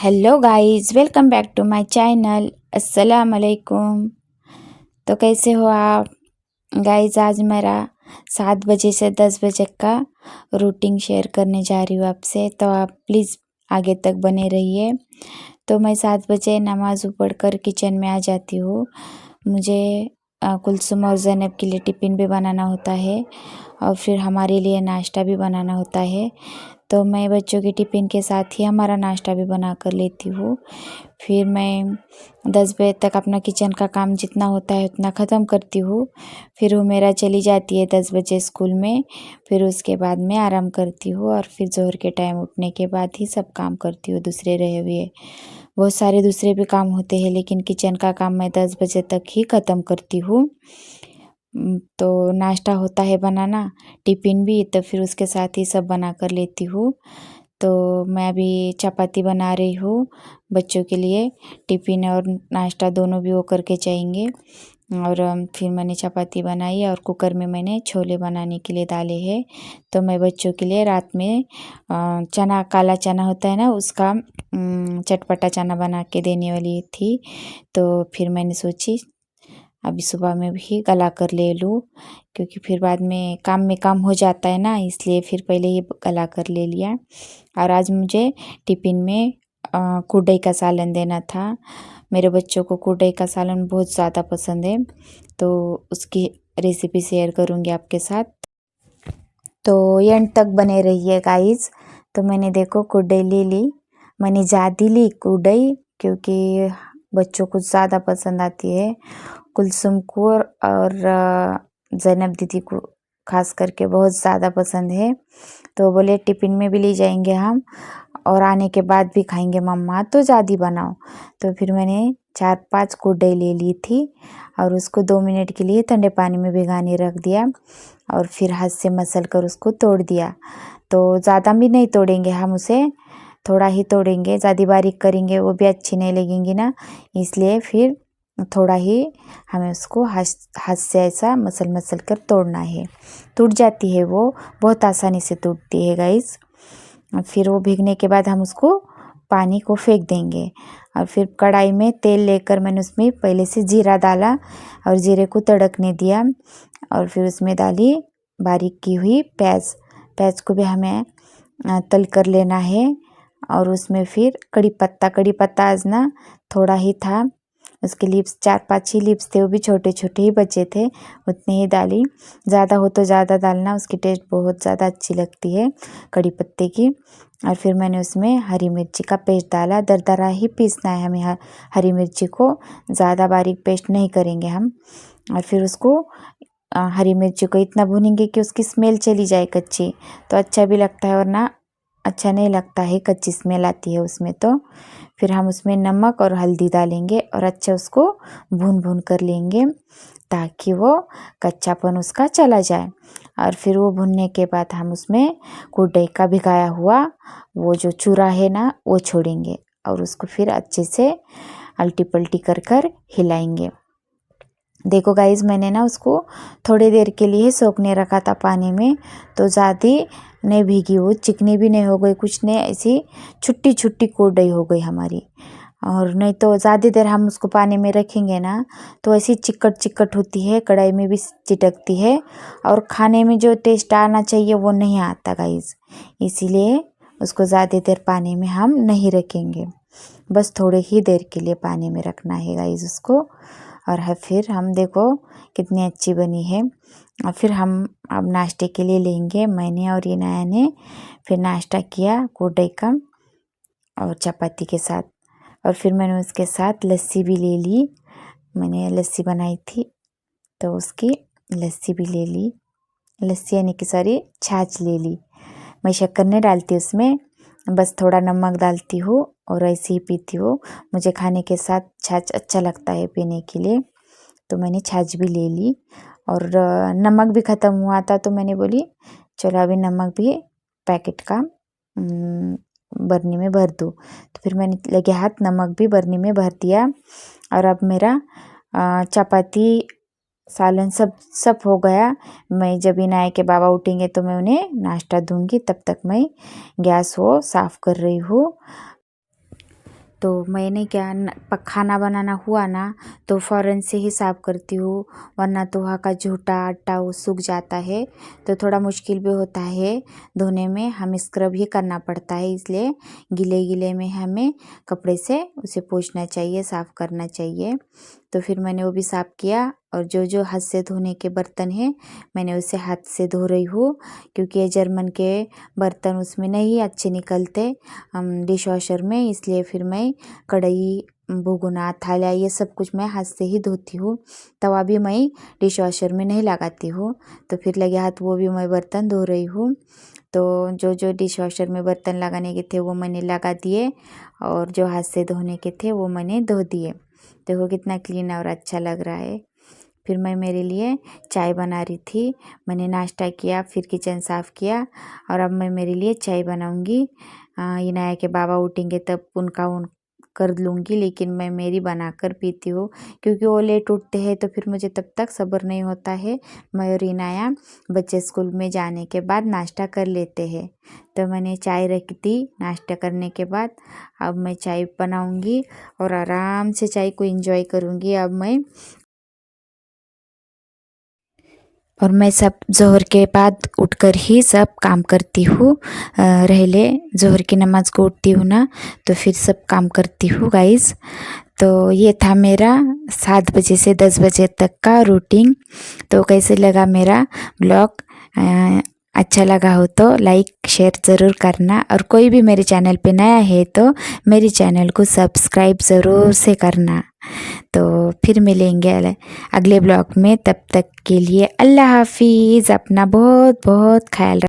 Hello guys, welcome back to my channel. अस्सलाम वालेकुम। तो कैसे हो आप गाइस? आज मेरा 7 बजे से 10 बजे का रूटीन शेयर करने जा रही हूँ आपसे, तो आप प्लीज़ आगे तक बने रहिए। तो मैं 7 बजे नमाज़ पढ़कर किचन में आ जाती हूँ। मुझे कुलसुम और ज़ैनब के लिए टिफ़िन भी बनाना होता है और फिर हमारे लिए नाश्ता भी बनाना होता है। तो मैं बच्चों के टिफ़िन के साथ ही हमारा नाश्ता भी बना कर लेती हूँ। फिर मैं 10 बजे तक अपना किचन का काम जितना होता है उतना ख़त्म करती हूँ। फिर वो मेरा चली जाती है 10 बजे स्कूल में। फिर उसके बाद मैं आराम करती हूँ और फिर ज़ोहर के टाइम उठने के बाद ही सब काम करती हूँ। दूसरे रहे हुए बहुत सारे दूसरे भी काम होते हैं, लेकिन किचन का काम मैं 10 बजे तक ही ख़त्म करती हूँ। तो नाश्ता होता है बनाना, टिफ़िन भी, तो फिर उसके साथ ही सब बना कर लेती हूँ। तो मैं अभी चपाती बना रही हूँ बच्चों के लिए। टिफ़िन और नाश्ता दोनों भी वो करके जाएंगे। और फिर मैंने चपाती बनाई और कुकर में मैंने छोले बनाने के लिए डाले हैं। तो मैं बच्चों के लिए रात में चना, काला चना होता है ना, उसका चटपटा चना बना के देने वाली थी। तो फिर मैंने सोची अभी सुबह में भी गला कर ले लूँ, क्योंकि फिर बाद में काम हो जाता है ना, इसलिए फिर पहले ही गला कर ले लिया। और आज मुझे टिफ़िन में कुरडई का सालन देना था। मेरे बच्चों को कुरडई का सालन बहुत ज़्यादा पसंद है, तो उसकी रेसिपी शेयर करूँगी आपके साथ। तो एंड तक बने रहिए गाइस। तो मैंने देखो कुरडई ले ली, मैंने ज़्यादा ली कुरडई, क्योंकि बच्चों को ज़्यादा पसंद आती है। कुलसुम को और ज़ैनब दीदी को खास करके बहुत ज़्यादा पसंद है। तो बोले टिफ़िन में भी ले जाएंगे हम और आने के बाद भी खाएंगे मम्मा, तो ज़्यादा बनाओ। तो फिर मैंने 4-5 कुरडई ले ली थी और उसको 2 मिनट के लिए ठंडे पानी में भिगाने रख दिया और फिर हाथ से मसल कर उसको तोड़ दिया। तो ज़्यादा भी नहीं तोड़ेंगे हम उसे, थोड़ा ही तोड़ेंगे, ज़्यादा बारीक करेंगे वो भी अच्छी नहीं लगेंगी ना, इसलिए फिर थोड़ा ही हमें उसको हाथ से ऐसा मसल कर तोड़ना है। टूट जाती है वो, बहुत आसानी से टूटती है गाइस। फिर वो भीगने के बाद हम उसको पानी को फेंक देंगे और फिर कढ़ाई में तेल लेकर मैंने उसमें पहले से जीरा डाला और जीरे को तड़कने दिया और फिर उसमें डाली बारीक की हुई प्याज को भी हमें तल कर लेना है। और उसमें फिर कड़ी पत्ता आज ना थोड़ा ही था, उसके लीव्स 4-5 ही लीव्स थे, वो भी छोटे छोटे ही बचे थे, उतने ही डाली। ज़्यादा हो तो ज़्यादा डालना, उसकी टेस्ट बहुत ज़्यादा अच्छी लगती है कड़ी पत्ते की। और फिर मैंने उसमें हरी मिर्ची का पेस्ट डाला, दरदरा ही पीसना है हमें हरी मिर्ची को, ज़्यादा बारीक पेस्ट नहीं करेंगे हम। और फिर उसको हरी मिर्ची को इतना भूनेंगे कि उसकी स्मेल चली जाए कच्ची, तो अच्छा भी लगता है, वरना अच्छा नहीं लगता है, कच्ची स्मेल आती है उसमें। तो फिर हम उसमें नमक और हल्दी डालेंगे और अच्छा उसको भून कर लेंगे ताकि वो कच्चापन उसका चला जाए। और फिर वो भुनने के बाद हम उसमें कुरडई का भिगाया हुआ वो जो चूरा है ना, वो छोड़ेंगे और उसको फिर अच्छे से अल्टी पल्टी कर हिलाएंगे। देखो गाइस, मैंने ना उसको थोड़ी देर के लिए सोखने रखा था पानी में, तो ज़्यादा नहीं भीगी, वो चिकनी भी नहीं हो गई, कुछ नहीं, ऐसी छुट्टी छुट्टी कुरडई हो गई हमारी। और नहीं तो ज़्यादा देर हम उसको पानी में रखेंगे ना तो ऐसी चिकट होती है, कढ़ाई में भी चिटकती है और खाने में जो टेस्ट आना चाहिए वो नहीं आता गाइस। इसीलिए उसको ज़्यादा देर पानी में हम नहीं रखेंगे, बस थोड़े ही देर के लिए पानी में रखना है गाइस उसको। और है फिर हम देखो कितनी अच्छी बनी है। और फिर हम अब नाश्ते के लिए लेंगे, मैंने और ये नया ने फिर नाश्ता किया कुरडई का और चपाती के साथ। और फिर मैंने उसके साथ लस्सी भी ले ली, मैंने लस्सी बनाई थी तो उसकी लस्सी भी ले ली, लस्सी यानी कि सॉरी छाछ ले ली। मैं शक्कर नहीं डालती उसमें, बस थोड़ा नमक डालती हूँ और ऐसे ही पीती हूँ। मुझे खाने के साथ छाछ अच्छा लगता है पीने के लिए, तो मैंने छाछ भी ले ली। और नमक भी ख़त्म हुआ था, तो मैंने बोली चलो अभी नमक भी पैकेट का बरनी में भर दूँ। तो फिर मैंने लगे हाथ नमक भी बरनी में भर दिया। और अब मेरा चपाती सालन सब हो गया। मैं जब इनाया के बाबा उठेंगे तो मैं उन्हें नाश्ता दूंगी, तब तक मैं गैस वो साफ़ कर रही हूँ। तो मैंने खाना बनाना हुआ ना तो फ़ौरन से ही साफ़ करती हूँ, वरना तो वहाँ का झूठा आटा वो सूख जाता है तो थोड़ा मुश्किल भी होता है धोने में। हमें स्क्रब ही करना पड़ता है, इसलिए गीले गीले में हमें कपड़े से उसे पोंछना चाहिए, साफ़ करना चाहिए। तो फिर मैंने वो भी साफ़ किया और जो हाथ से धोने के बर्तन हैं मैंने उसे हाथ से धो रही हूँ, क्योंकि ये जर्मन के बर्तन उसमें नहीं अच्छे निकलते डिश वॉशर में, इसलिए फिर मैं कढ़ाई, भगोना, थाला ये सब कुछ मैं हाथ से ही धोती हूँ। तवा भी मैं डिश वॉशर में नहीं लगाती हूँ। तो फिर लगे हाथ वो भी मैं बर्तन धो रही हूँ। तो जो डिश वॉशर में बर्तन लगाने के थे वो मैंने लगा दिए और जो हाथ से धोने के थे वो मैंने धो दिए। देखो कितना क्लीन और अच्छा लग रहा है। फिर मैं मेरे लिए चाय बना रही थी। मैंने नाश्ता किया, फिर किचन साफ़ किया और अब मैं मेरे लिए चाय बनाऊंगी। इनाया के बाबा उठेंगे तब उनका कर लूँगी, लेकिन मैं मेरी बनाकर पीती हूँ, क्योंकि वो लेट उठते हैं तो फिर मुझे तब तक सब्र नहीं होता है। मैं और इनाया बच्चे स्कूल में जाने के बाद नाश्ता कर लेते हैं। तो मैंने चाय रख दी नाश्ता करने के बाद। अब मैं चाय बनाऊंगी और आराम से चाय को एंजॉय करूँगी। और मैं सब ज़ोहर के बाद उठकर ही सब काम करती हूँ। रहले ज़ोहर की नमाज को उठती हूँ ना तो फिर सब काम करती हूँ गाइस। तो ये था मेरा 7 बजे से 10 बजे तक का रूटीन। तो कैसे लगा मेरा ब्लॉग? अच्छा लगा हो तो लाइक शेयर ज़रूर करना, और कोई भी मेरे चैनल पे नया है तो मेरे चैनल को सब्सक्राइब ज़रूर से करना। तो फिर मिलेंगे अगले ब्लॉग में, तब तक के लिए अल्लाह हाफिज़। अपना बहुत बहुत ख्याल